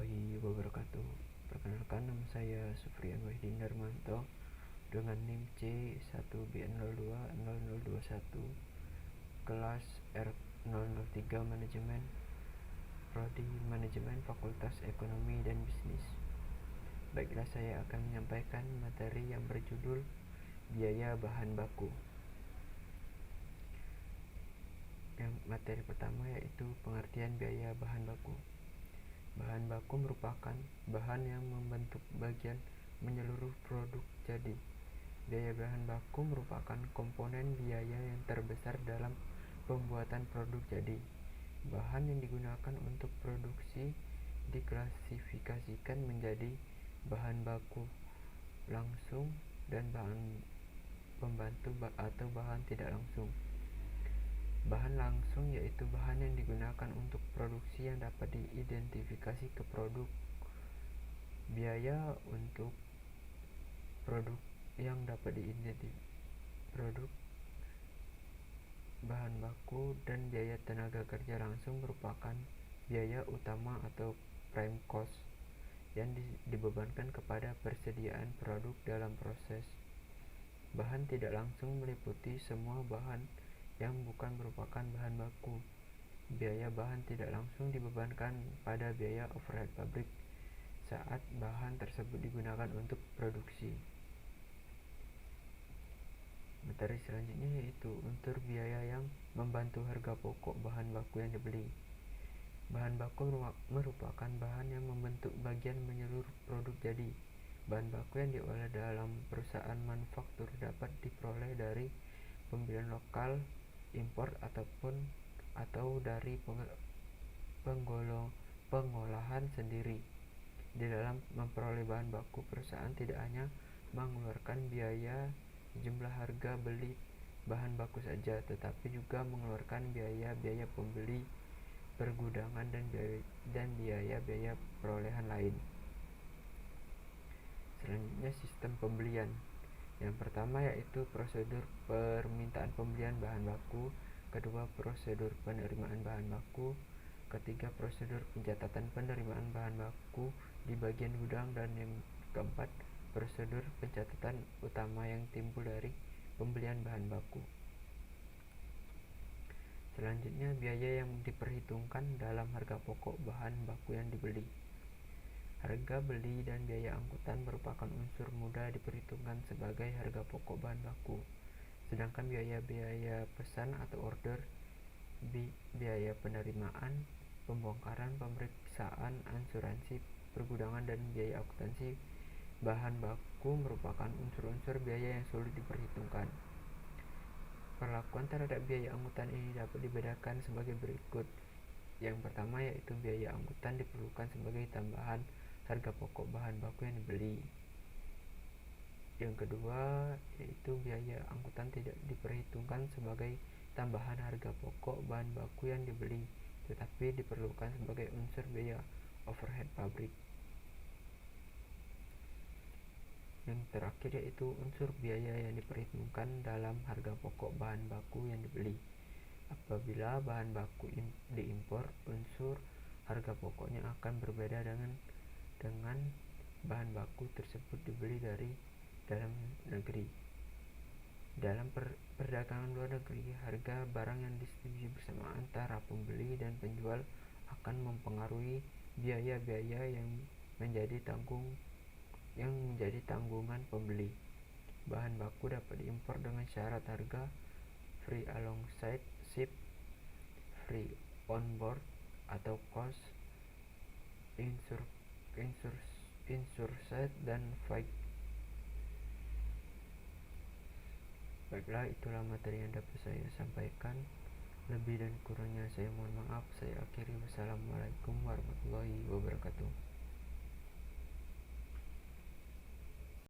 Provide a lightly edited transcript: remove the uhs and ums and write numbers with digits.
warahmatullahi wabarakatuh. Perkenalkan, nama saya Sufrian Wahidin Darmanto dengan NIM C1BN020021, kelas R003 Manajemen, Prodi Manajemen, Fakultas Ekonomi dan Bisnis. Baiklah, saya akan menyampaikan materi yang berjudul biaya bahan baku. Yang materi pertama yaitu pengertian biaya bahan baku. Bahan baku merupakan bahan yang membentuk bagian menyeluruh produk jadi. Biaya bahan baku merupakan komponen biaya yang terbesar dalam pembuatan produk jadi. Bahan yang digunakan untuk produksi diklasifikasikan menjadi bahan baku langsung dan bahan pembantu atau bahan tidak langsung. Bahan langsung yaitu bahan yang digunakan untuk produksi yang dapat diidentifikasi ke produk. Biaya untuk produk yang dapat diidentifikasi produk bahan baku dan biaya tenaga kerja langsung merupakan biaya utama atau prime cost yang dibebankan kepada persediaan produk dalam proses. Bahan tidak langsung meliputi semua bahan yang bukan merupakan bahan baku. Biaya bahan tidak langsung dibebankan pada biaya overhead pabrik saat bahan tersebut digunakan untuk produksi. Materi selanjutnya yaitu unsur biaya yang membantu harga pokok bahan baku yang dibeli. Bahan baku merupakan bahan yang membentuk bagian menyeluruh produk jadi. Bahan baku yang diolah dalam perusahaan manufaktur dapat diperoleh dari pembelian lokal, impor atau dari pengolahan sendiri. Di dalam memperoleh bahan baku, perusahaan tidak hanya mengeluarkan biaya jumlah harga beli bahan baku saja, tetapi juga mengeluarkan biaya-biaya pembeli, pergudangan, dan biaya-biaya perolehan lain. Selanjutnya, sistem pembelian. Yang pertama yaitu prosedur permintaan pembelian bahan baku, kedua prosedur penerimaan bahan baku, ketiga prosedur pencatatan penerimaan bahan baku di bagian gudang, dan yang keempat prosedur pencatatan utama yang timbul dari pembelian bahan baku. Selanjutnya, biaya yang diperhitungkan dalam harga pokok bahan baku yang dibeli. Harga beli dan biaya angkutan merupakan unsur mudah diperhitungkan sebagai harga pokok bahan baku. Sedangkan biaya-biaya pesan atau order, biaya penerimaan, pembongkaran, pemeriksaan, asuransi, pergudangan, dan biaya akuntansi bahan baku merupakan unsur-unsur biaya yang sulit diperhitungkan. Perlakuan terhadap biaya angkutan ini dapat dibedakan sebagai berikut. Yang pertama yaitu biaya angkutan diperlukan sebagai tambahan harga pokok bahan baku yang dibeli. Yang kedua yaitu biaya angkutan tidak diperhitungkan sebagai tambahan harga pokok bahan baku yang dibeli, tetapi diperlukan sebagai unsur biaya overhead pabrik. Yang terakhir yaitu unsur biaya yang diperhitungkan dalam harga pokok bahan baku yang dibeli. Apabila bahan baku diimpor, unsur harga pokoknya akan berbeda dengan bahan baku tersebut dibeli dari dalam negeri. Dalam perdagangan luar negeri, harga barang yang disetujui bersama antara pembeli dan penjual akan mempengaruhi biaya-biaya yang menjadi tanggungan pembeli. Bahan baku dapat diimpor dengan syarat harga free alongside ship, free on board, atau cost, insured, dan freight. Baiklah, itulah materi yang dapat saya sampaikan. Lebih dan kurangnya saya mohon maaf. Saya akhiri. Wassalamualaikum warahmatullahi wabarakatuh.